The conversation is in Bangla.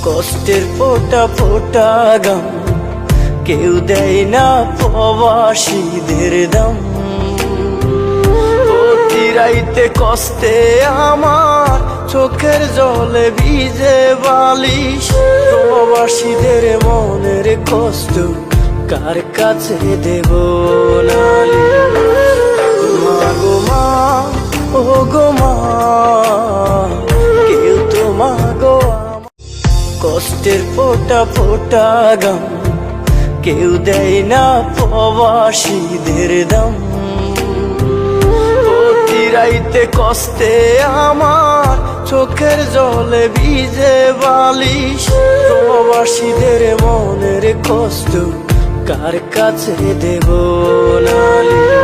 কষ্টের ফোঁটা ফোঁটা গাম কেউ দেয় না প্রবাসীদের দাম। প্রতি রাইতে কষ্টে আমার চোখের জলে ভিজে বালিশ। প্রবাসীদের মনের কষ্ট কার কাছে দেব নালিশ? মা গো মা, ও গো মা, কেউ তো মা গো আমার। কষ্টের ফোঁটা ফোঁটা গাম কেউ দেয় না প্রবাসীদের দাম। প্রতি রাইতে কষ্টে আমার চোখের জলে ভিজে বালিশ। প্রবাসীদের মনের কষ্ট কার কাছে দেব নালিশ?